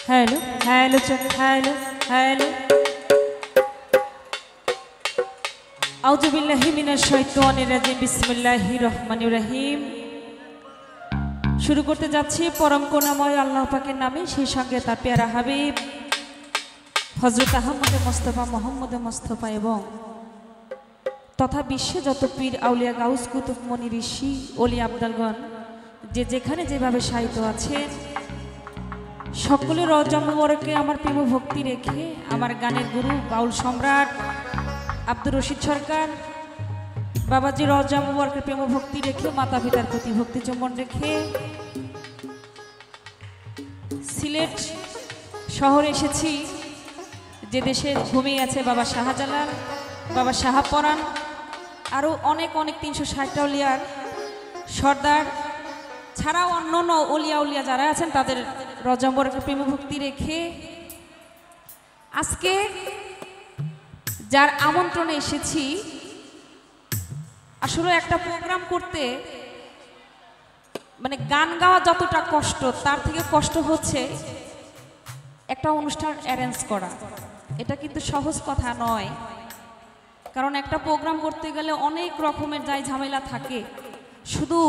Hello hello hello hello आउज़ु बिल्लाहि मिनाश शाइतानिर राजीम बिस्मिल्लाहिर रहमानिर रहीम। शुरू करते जाচ্ছি परम করুণাময় আল্লাহ পাকের নামে, সেই সঙ্গে তার প্যারা হাবিব হযরত আহমদ মুস্তাফা মোহাম্মদ মুস্তাফা এবং তথা বিশ্বে যত পীর আউলিয়া গাউস কুতুব মনি ঋষি ওলি আবদালগণ যে যেখানে যেভাবে সাহিত্য আছেন সকলের রওজা মুবারকে আমার প্রেম ভক্তি রেখে আমার গানের গুরু বাউল সম্রাট আব্দুর রশিদ সরকার বাবাজি রওজা মুবারকের প্রেম ভক্তি রেখে মাতা পিতার প্রতি ভক্তি চুম্বন রেখে সিলেট শহরে এসেছি, যে দেশে ঘুমিয়ে আছে বাবা শাহজালাল, বাবা শাহপরাণ, আরও অনেক অনেক 360টা ওলিয়ার সর্দার ছাড়াও অন্যান্য ওলিয়া উলিয়া যারা আছেন তাদের রওজা মুবারকের প্রেম ভক্তি রেখে আজকে যার আমন্ত্রণে এসেছি। আসলে একটা প্রোগ্রাম করতে মানে গান গাওয়া যতটা কষ্ট, তার থেকে কষ্ট হচ্ছে একটা অনুষ্ঠান অ্যারেঞ্জ করা। এটা কিন্তু সহজ কথা নয়, কারণ একটা প্রোগ্রাম করতে গেলে অনেক রকমের দায় ঝামেলা থাকে। শুধু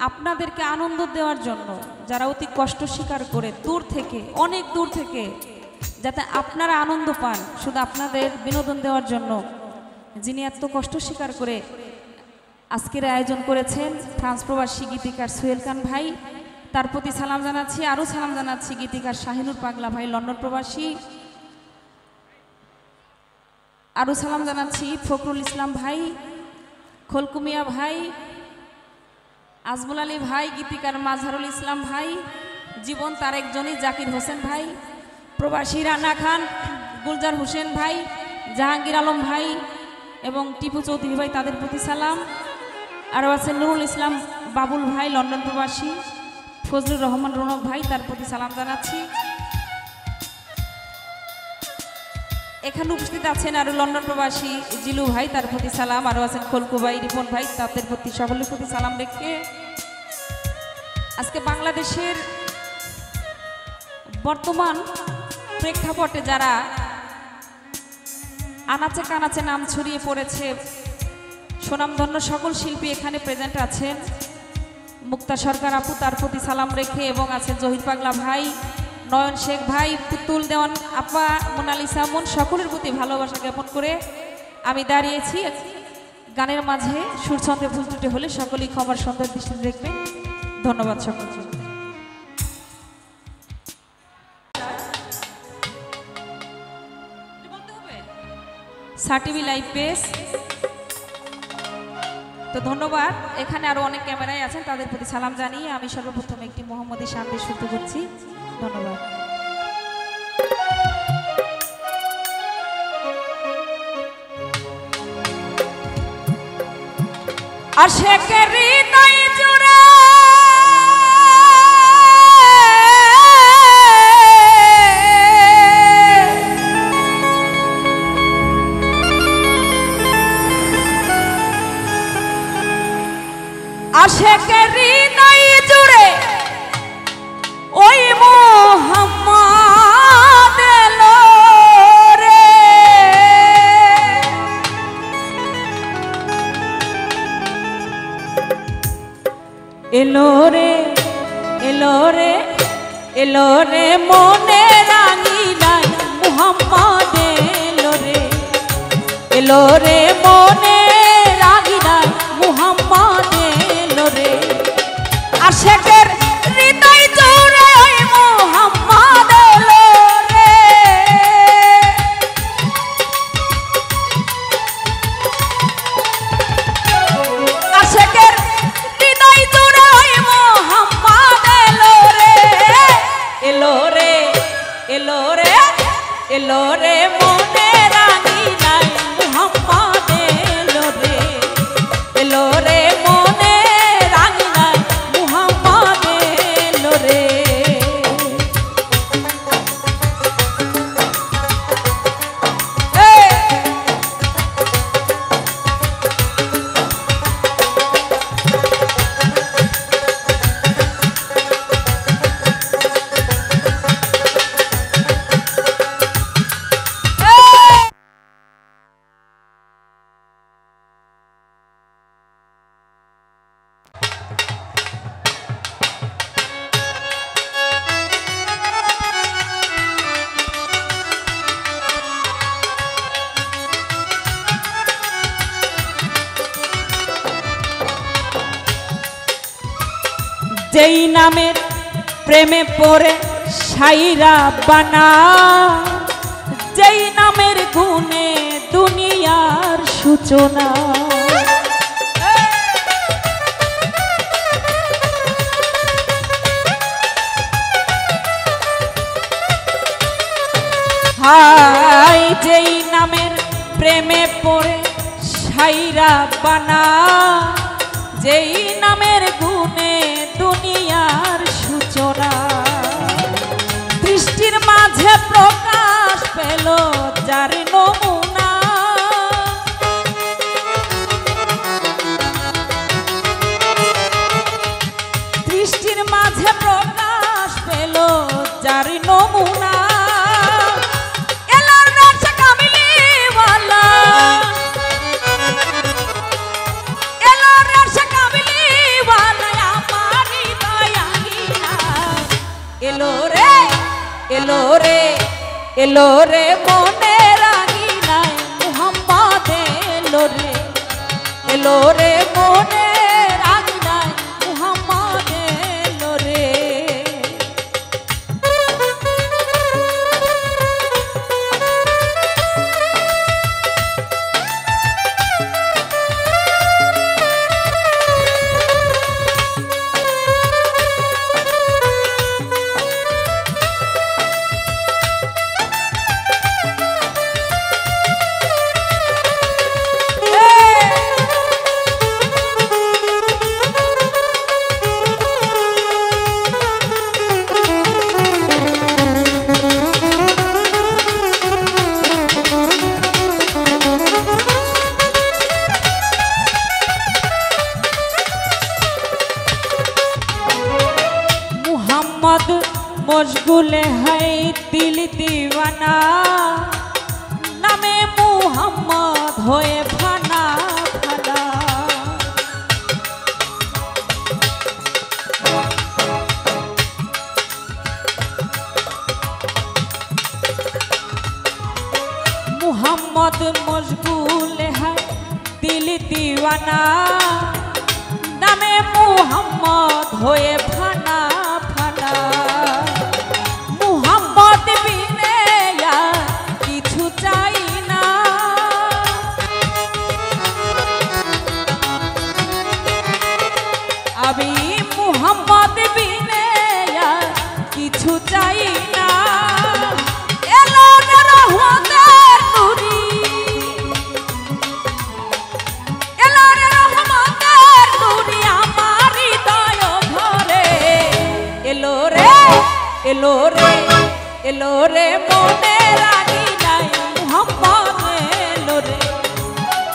আপনাদেরকে আনন্দ দেওয়ার জন্য যারা অতি কষ্ট স্বীকার করে দূর থেকে, অনেক দূর থেকে, যাতে আপনারা আনন্দ পান, শুধু আপনাদের বিনোদন দেওয়ার জন্য যিনি এত কষ্ট স্বীকার করে আজকের আয়োজন করেছেন ফ্রান্স প্রবাসী গীতিকার সোহেল খান ভাই, তার প্রতি সালাম জানাচ্ছি। আরও সালাম জানাচ্ছি গীতিকার শাহিনুর পাগলা ভাই লন্ডন প্রবাসী, আরও সালাম জানাচ্ছি ফখরুল ইসলাম ভাই, খোলকুমিয়া ভাই, আজমুল আলী ভাই, গীতিকার মাজহারুল ইসলাম ভাই, জীবন তার একজনই জাকির হোসেন ভাই, প্রবাসী রানা খান, গুলজার হোসেন ভাই, জাহাঙ্গীর আলম ভাই এবং টিপু চৌধুরী ভাই, তাদের প্রতি সালাম। আরও আছেন নুরুল ইসলাম বাবুল ভাই লন্ডন প্রবাসী, ফজলুর রহমান রৌনক ভাই, তার প্রতি সালাম জানাচ্ছি। এখানে উপস্থিত আছেন আরও লন্ডন প্রবাসী জিলু ভাই, তার প্রতি সালাম। আরও আছেন খলকু ভাই, রিপন ভাই, তাদের প্রতি সকলের প্রতি সালাম রেখে আজকে বাংলাদেশের বর্তমান প্রেক্ষাপটে যারা আনাচে কানাচে নাম ছড়িয়ে পড়েছে, সুনামধন্য সকল শিল্পী এখানে প্রেজেন্ট আছেন। মুক্তা সরকার আপু, তার প্রতি সালাম রেখে, এবং আছেন জহির পাগলা ভাই, নয়ন শেখ ভাই, পুতুল দেওয়ান আপা, মোনালিসা মন, সকলের প্রতি ভালোবাসা জ্ঞাপন করে আমি দাঁড়িয়েছি। গানের মাঝে সুরছন্দে ভুল ত্রুটি হলে সকলেই ক্ষমার সুন্দর দৃষ্টি দেখবেন। ধন্যবাদ সকলকে। সার্টিভি লাইভ পেজ, তো ধন্যবাদ। এখানে আরো অনেক ক্যামেরায় আছেন, তাদের প্রতি সালাম জানিয়ে আমি সর্বপ্রথম একটি মোহাম্মদী শান্তি শুরু করছি। ধন্যবাদ। আশেকের হৃদয় জুড়ে আশেকের হৃদয় জুড়ে ওই মোহাম্মদ এলো রে, এলো রে, এলো রে, এলো রে মনে রাঙিলাই মোহাম্মদ এলো রে, এলো রে মনে রাঙিলাই মোহাম্মদ এলো রে। আশেকের হৃদয় জুড়ে ওই মোহাম্মদ এলো রে, আশেকের হৃদয় জুড়ে ওই মোহাম্মদ এলো রে, এলো রে, এলো রে, এলো রে মনে রাঙিলাই মোহাম্মদ এলো রে, এলো রে মনে রাঙিলাই মোহাম্মদ এলো রে। যেই নামের প্রেমে পড়ে সাইরা বানা, যেই নামের গুণে দুনিয়ার সূচনা। হাই যেই নামের প্রেমে পড়ে সাইরা বানা, যেই নামের গুণে দুনিয়ার সূচনা। দৃষ্টির মাঝে প্রকাশ পেল যার নমুনা, দৃষ্টির মাঝে প্রকাশ পেল যার নমুনা। এলো রে মনের আঙিনায় মুহাম্মদ এলো রে, এলো রে মনের আঙিনায় মুহাম্মদ এলো রে। मशगूले है दिल दीवाना, नामे मुहम्मद होए फाना फाना। मुहम्मद मशगूले है दिल दीवाना, नामे मुहम्मद होए फाना फाना। मुहम्मद बिने यार किछु चाई ना, अभी मुहम्मद बिने यार किछु चाई ना। एलो रे रहमतेर नूरी, एलो रे रहमतेर नूरी आमार हृदय भरे। एलो रे एलो रे एलो रे মনের আঙিনায় মুহাম্মদ এলো রে,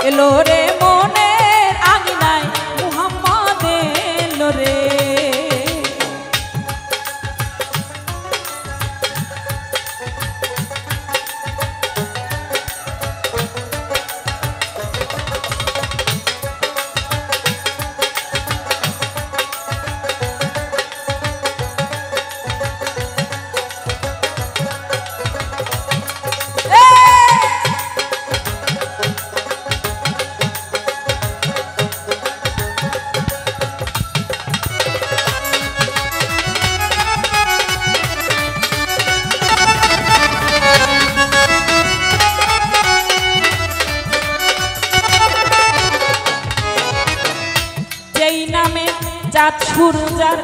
এলো রে মনের আঙিনায় মুহাম্মদ এলো রে। চাঁদ সূর্যার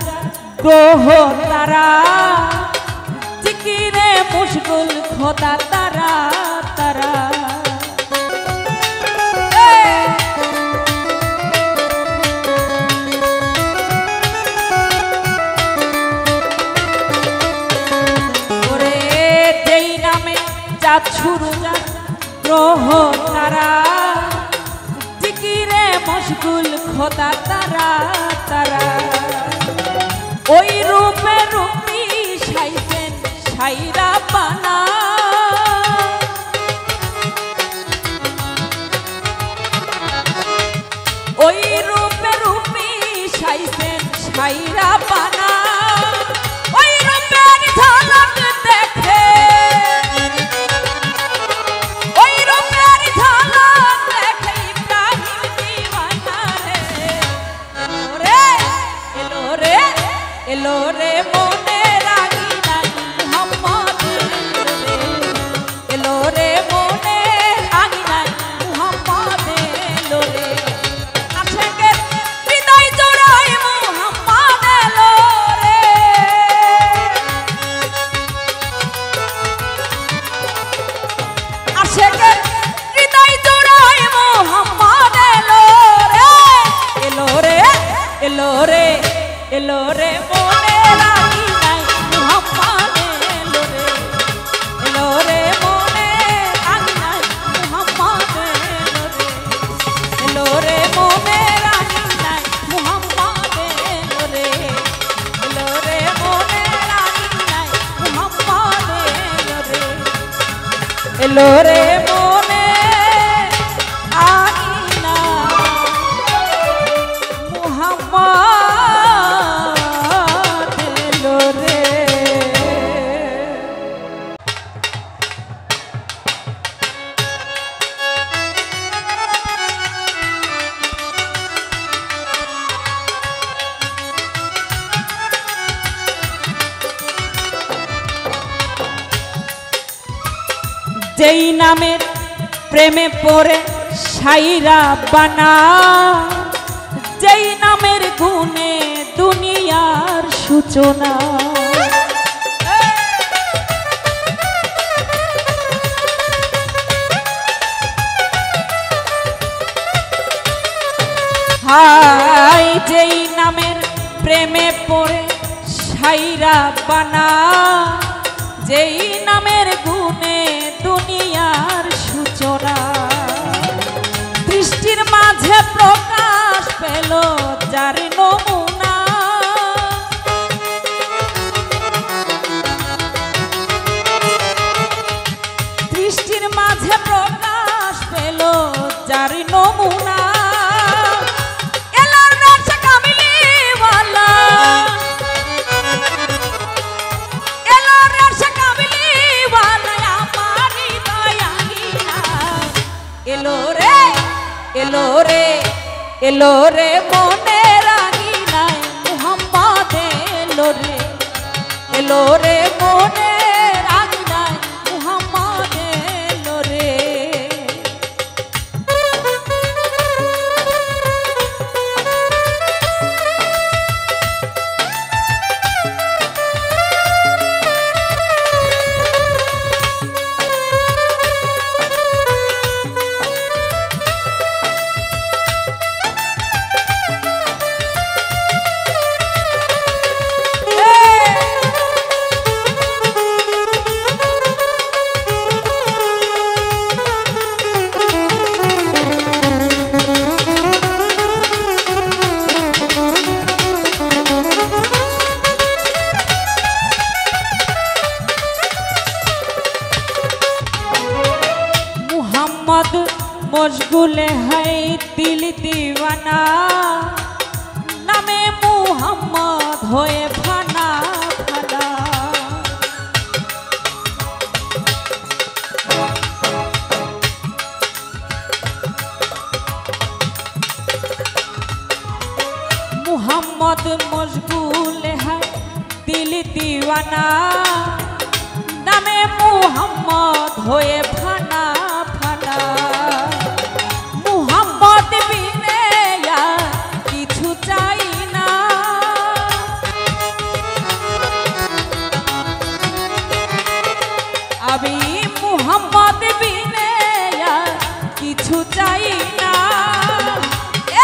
গ্রহ তারা, জিকিরে মশগুল খোদা তারা তারা। ওরে যেই নামে চাঁদ সূর্যার গ্রহ তারা, জিকিরে মশগুল খোদা তারা তারা। ওই রূপে রূপী সাইছেন সাইরা বানা, ওই রূপে রূপী সাইছেন সাইরা বানা। ওই রূপের ঝলক দেখে, ওই রূপের ঝলক দেখে ইব্রাহিম দিওয়ানা রে। এলো রে এলো রে মনে আইনা মুহাম্মদ এলো রে। যেই নামের প্রেমে পড়ে সাইরা বানা, যেই নামের গুণে দুনিয়ার সূচনা, হাই যেই নামের প্রেমে পড়ে সাইরা বানা, যেই নামের গুণে দুনিয়ার সূচনা, দৃষ্টির মাঝে প্রকাশ পেল যার নমুনা, দৃষ্টির মাঝে প্রকাশ পেল যার নমুনা, এলো রে মনে রাগিনায় মুহাম্মদ এলো রে, এলো রে মনে রাগিনায় মুহাম্মদ এলো রে। मशगूल है दिल दीवाना, नामे मुहम्मद होए फाना फाना, मुहम्मद मशगूल है दिल दीवाना, नामे मुहम्मद होए फाना फाना, मुहम्मद बिने या किछु चाই না, আমি মুহাম্মদ বিনে या किछु চাই না,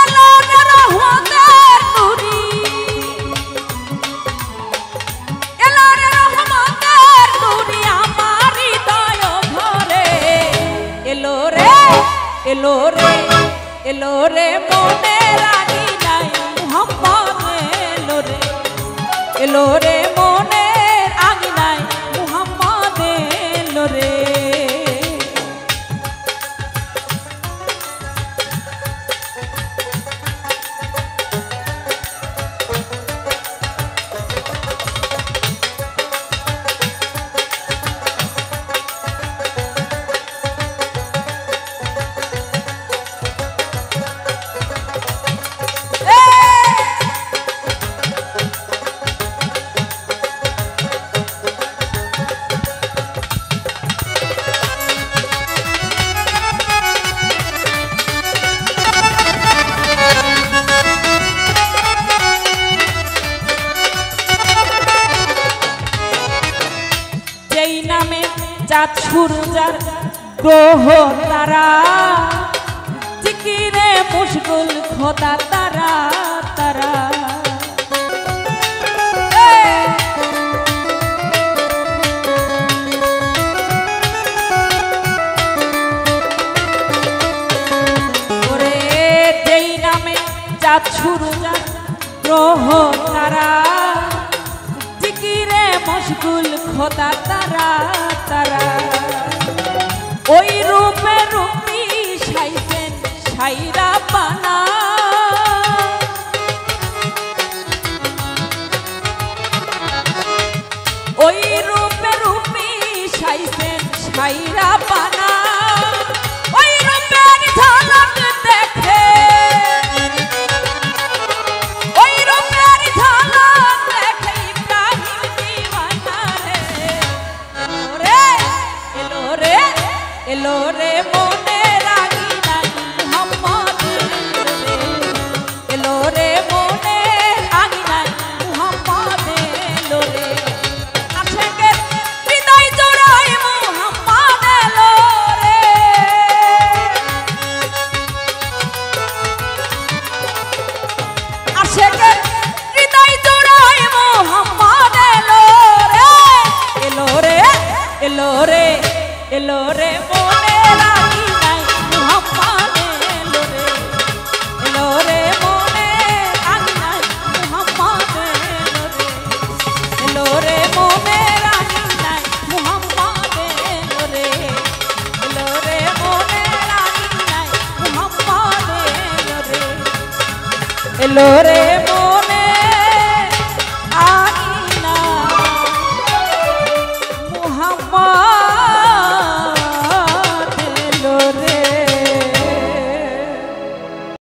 এলো রে রহমতের নূরি, এলো রে রহমতের নূরি আমার হৃদয় ঘরে, এলো রে এলো রে এলো রে মনে রাগিনায় মুহাম্মদ এলো রে, এলো রে মনে রাগিনায় মুহাম্মদ এলো রে। চাঁদ সূর্যার গ্রহ তারা, জিকিরে মুশগুল খোদা তারা তারা, ওরে যেই নামে চাঁদ সূর্যার গ্রহ তারা, জিকিরে মশগুল খোদা তারা তারা, খাইরা পানা ওই রূপের ঝলক দেখে ওই রূপের ঝলক দেখে ইব্রাহিম দিওয়ানা রে এলো রে এলো রে মনে রাগি নাই মুহাম্মদ এলো রে মনে রাগি নাই মুহাম্মদ এলো রে আশেকের হৃদয় জোড়ায় মুহাম্মদ এলো রে আশেকের হৃদয় জোড়ায় মুহাম্মদ এলো রে এলো রে এলো রে এলো রে মনে রাগি নাই মুহাম্মদ এলো রে এলো রে মনে রাগি নাই মুহাম্মদ এলো রে মনে রাগি নাই মুহাম্মদ এলো রে এলো রে মনে রাগি নাই মুহাম্মদ এলো রে এলো রে